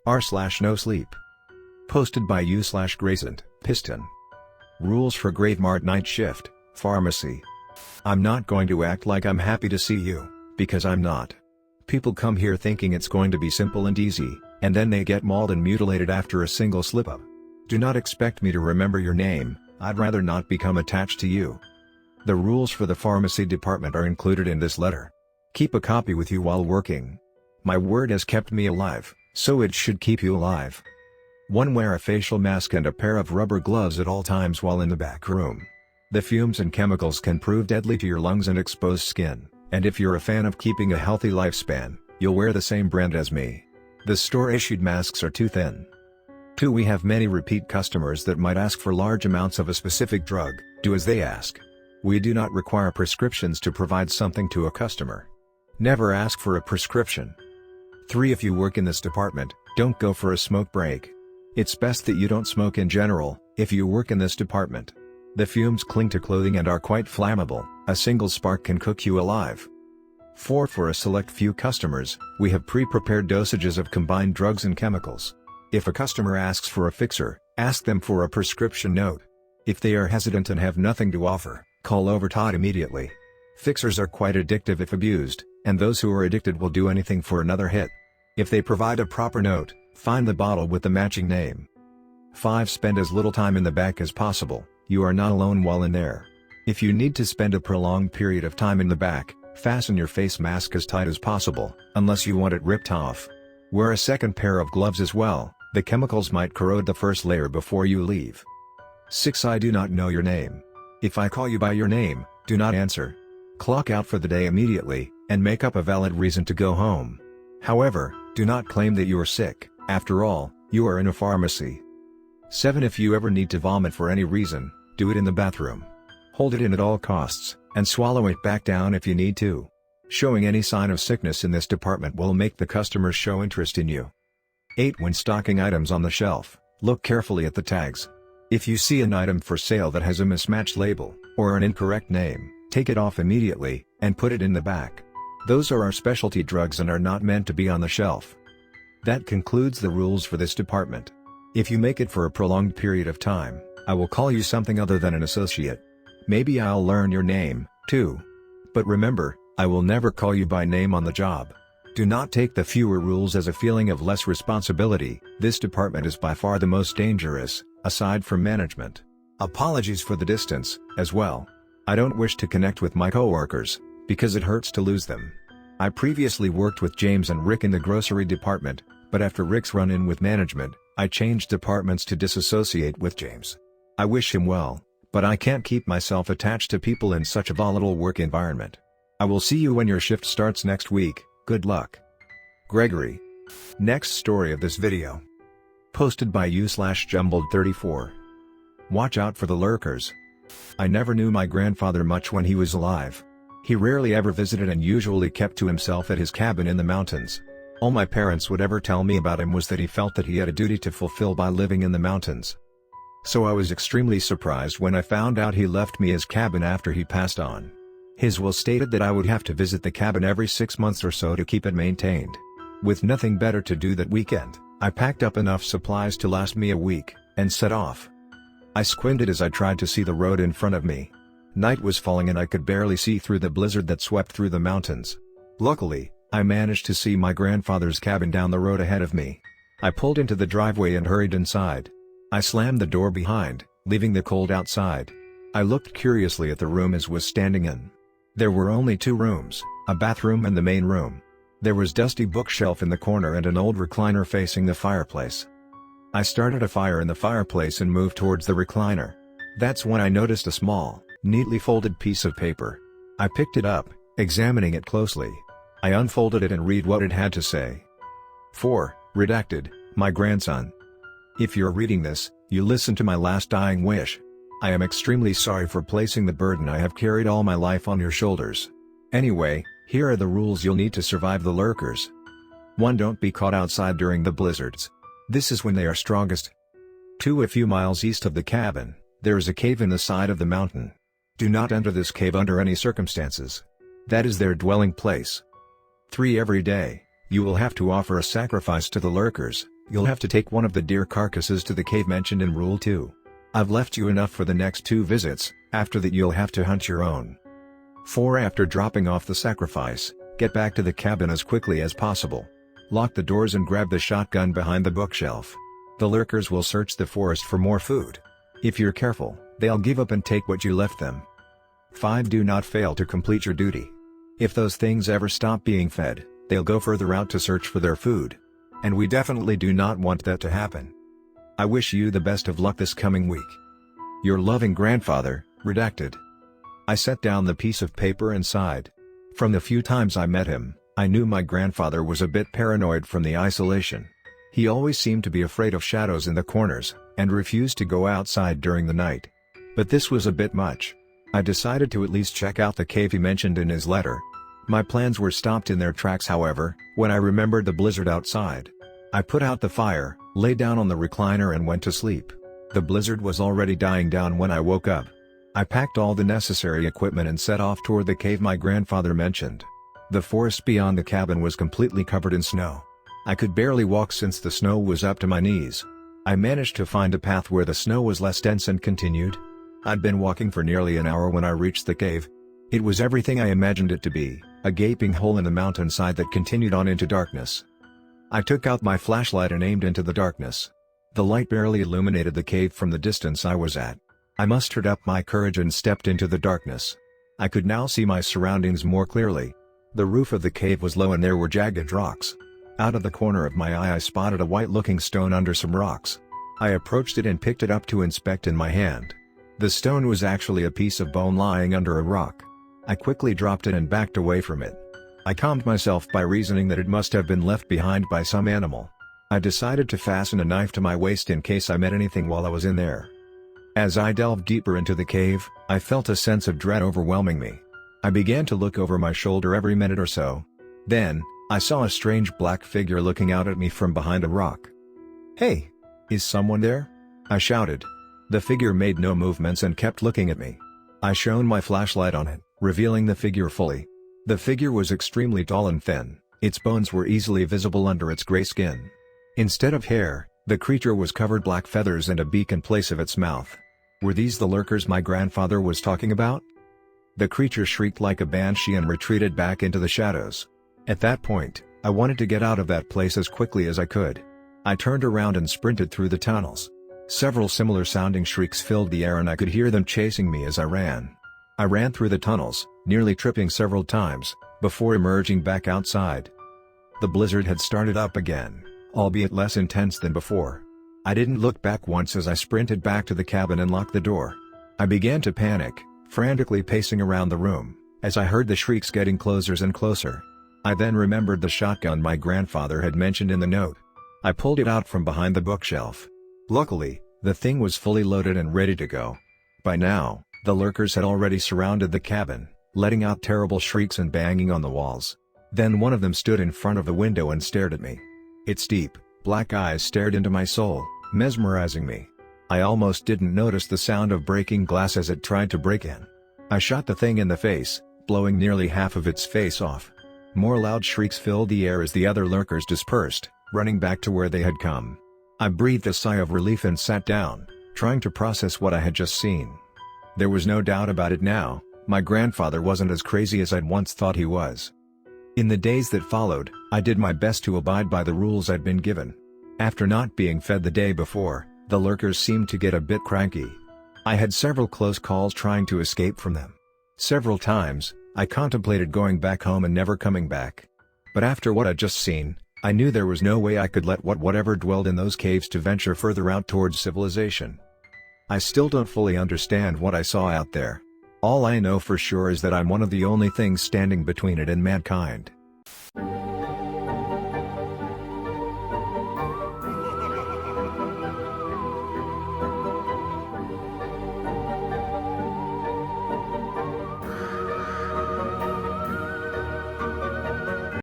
r/NoSleep. Posted by u/GraceandPiston. Rules for Graveyard Night Shift, Pharmacy. I'm not going to act like I'm happy to see you, because I'm not. People come here thinking it's going to be simple and easy, and then they get mauled and mutilated after a single slip-up. Do not expect me to remember your name, I'd rather not become attached to you. The rules for the pharmacy department are included in this letter. Keep a copy with you while working. My word has kept me alive, so it should keep you alive. 1. Wear a facial mask and a pair of rubber gloves at all times while in the back room. The fumes and chemicals can prove deadly to your lungs and exposed skin, and if you're a fan of keeping a healthy lifespan, you'll wear the same brand as me. The store-issued masks are too thin. 2. We have many repeat customers that might ask for large amounts of a specific drug. Do as they ask. We do not require prescriptions to provide something to a customer. Never ask for a prescription. 3. If you work in this department, don't go for a smoke break. It's best that you don't smoke in general, if you work in this department. The fumes cling to clothing and are quite flammable, a single spark can cook you alive. 4. For a select few customers, we have pre-prepared dosages of combined drugs and chemicals. If a customer asks for a fixer, ask them for a prescription note. If they are hesitant and have nothing to offer, call Overtod immediately. Fixers are quite addictive if abused, and those who are addicted will do anything for another hit. If they provide a proper note, find the bottle with the matching name. 5. Spend as little time in the back as possible, you are not alone while in there. If you need to spend a prolonged period of time in the back, fasten your face mask as tight as possible, unless you want it ripped off. Wear a second pair of gloves as well, the chemicals might corrode the first layer before you leave. 6. I do not know your name. If I call you by your name, do not answer. Clock out for the day immediately, and make up a valid reason to go home. However, do not claim that you are sick, after all, you are in a pharmacy. 7. If you ever need to vomit for any reason, do it in the bathroom. Hold it in at all costs, and swallow it back down if you need to. Showing any sign of sickness in this department will make the customers show interest in you. 8. When stocking items on the shelf, look carefully at the tags. If you see an item for sale that has a mismatched label, or an incorrect name, take it off immediately, and put it in the back. Those are our specialty drugs and are not meant to be on the shelf. That concludes the rules for this department. If you make it for a prolonged period of time, I will call you something other than an associate. Maybe I'll learn your name, too. But remember, I will never call you by name on the job. Do not take the fewer rules as a feeling of less responsibility. This department is by far the most dangerous, aside from management. Apologies for the distance, as well. I don't wish to connect with my coworkers, because it hurts to lose them. I previously worked with James and Rick in the grocery department, but after Rick's run-in with management, I changed departments to disassociate with James. I wish him well, but I can't keep myself attached to people in such a volatile work environment. I will see you when your shift starts next week, good luck. Gregory. Next story of this video. Posted by u/Jumbled34. Watch out for the lurkers. I never knew my grandfather much when he was alive. He rarely ever visited and usually kept to himself at his cabin in the mountains. All my parents would ever tell me about him was that he felt that he had a duty to fulfill by living in the mountains. So I was extremely surprised when I found out he left me his cabin after he passed on. His will stated that I would have to visit the cabin every 6 months or so to keep it maintained. With nothing better to do that weekend, I packed up enough supplies to last me a week, and set off. I squinted as I tried to see the road in front of me. Night was falling and I could barely see through the blizzard that swept through the mountains. Luckily, I managed to see my grandfather's cabin down the road ahead of me. I pulled into the driveway and hurried inside. I slammed the door behind, leaving the cold outside. I looked curiously at the room I was standing in. There were only 2 rooms, a bathroom and the main room. There was dusty bookshelf in the corner and an old recliner facing the fireplace. I started a fire in the fireplace and moved towards the recliner. That's when I noticed a small, neatly folded piece of paper. I picked it up, examining it closely. I unfolded it and read what it had to say. 4. Redacted, my grandson. If you're reading this, you listen to my last dying wish. I am extremely sorry for placing the burden I have carried all my life on your shoulders. Anyway, here are the rules you'll need to survive the lurkers. 1. Don't be caught outside during the blizzards. This is when they are strongest. 2. A few miles east of the cabin, there is a cave in the side of the mountain. Do not enter this cave under any circumstances. That is their dwelling place. 3. Every day, You will have to offer a sacrifice to the lurkers. You'll have to take one of the deer carcasses to the cave mentioned in Rule 2. I've left you enough for the next 2 visits, after that you'll have to hunt your own. 4. After dropping off the sacrifice, get back to the cabin as quickly as possible. Lock the doors and grab the shotgun behind the bookshelf. The lurkers will search the forest for more food. If you're careful, they'll give up and take what you left them. 5. Do not fail to complete your duty. If those things ever stop being fed, they'll go further out to search for their food. And we definitely do not want that to happen. I wish you the best of luck this coming week. Your loving grandfather, Redacted. I set down the piece of paper and sighed. From the few times I met him, I knew my grandfather was a bit paranoid from the isolation. He always seemed to be afraid of shadows in the corners, and refused to go outside during the night. But this was a bit much. I decided to at least check out the cave he mentioned in his letter. My plans were stopped in their tracks, however, when I remembered the blizzard outside. I put out the fire, lay down on the recliner and went to sleep. The blizzard was already dying down when I woke up. I packed all the necessary equipment and set off toward the cave my grandfather mentioned. The forest beyond the cabin was completely covered in snow. I could barely walk since the snow was up to my knees. I managed to find a path where the snow was less dense and continued. I'd been walking for nearly an hour when I reached the cave. It was everything I imagined it to be, a gaping hole in the mountainside that continued on into darkness. I took out my flashlight and aimed into the darkness. The light barely illuminated the cave from the distance I was at. I mustered up my courage and stepped into the darkness. I could now see my surroundings more clearly. The roof of the cave was low and there were jagged rocks. Out of the corner of my eye I spotted a white-looking stone under some rocks. I approached it and picked it up to inspect in my hand. The stone was actually a piece of bone lying under a rock. I quickly dropped it and backed away from it. I calmed myself by reasoning that it must have been left behind by some animal. I decided to fasten a knife to my waist in case I met anything while I was in there. As I delved deeper into the cave, I felt a sense of dread overwhelming me. I began to look over my shoulder every minute or so. Then, I saw a strange black figure looking out at me from behind a rock. "Hey! Is someone there?" I shouted. The figure made no movements and kept looking at me. I shone my flashlight on it, revealing the figure fully. The figure was extremely tall and thin, its bones were easily visible under its gray skin. Instead of hair, the creature was covered black feathers and a beak in place of its mouth. Were these the lurkers my grandfather was talking about? The creature shrieked like a banshee and retreated back into the shadows. At that point, I wanted to get out of that place as quickly as I could. I turned around and sprinted through the tunnels. Several similar sounding shrieks filled the air and I could hear them chasing me as I ran. I ran through the tunnels, nearly tripping several times, before emerging back outside. The blizzard had started up again, albeit less intense than before. I didn't look back once as I sprinted back to the cabin and locked the door. I began to panic, frantically pacing around the room, as I heard the shrieks getting closer and closer. I then remembered the shotgun my grandfather had mentioned in the note. I pulled it out from behind the bookshelf. Luckily, the thing was fully loaded and ready to go. By now, the lurkers had already surrounded the cabin, letting out terrible shrieks and banging on the walls. Then one of them stood in front of the window and stared at me. Its deep, black eyes stared into my soul, mesmerizing me. I almost didn't notice the sound of breaking glass as it tried to break in. I shot the thing in the face, blowing nearly half of its face off. More loud shrieks filled the air as the other lurkers dispersed, running back to where they had come. I breathed a sigh of relief and sat down, trying to process what I had just seen. There was no doubt about it now, my grandfather wasn't as crazy as I'd once thought he was. In the days that followed, I did my best to abide by the rules I'd been given. After not being fed the day before, the lurkers seemed to get a bit cranky. I had several close calls trying to escape from them. Several times, I contemplated going back home and never coming back. But after what I'd just seen, I knew there was no way I could let whatever dwelled in those caves to venture further out towards civilization. I still don't fully understand what I saw out there. All I know for sure is that I'm one of the only things standing between it and mankind.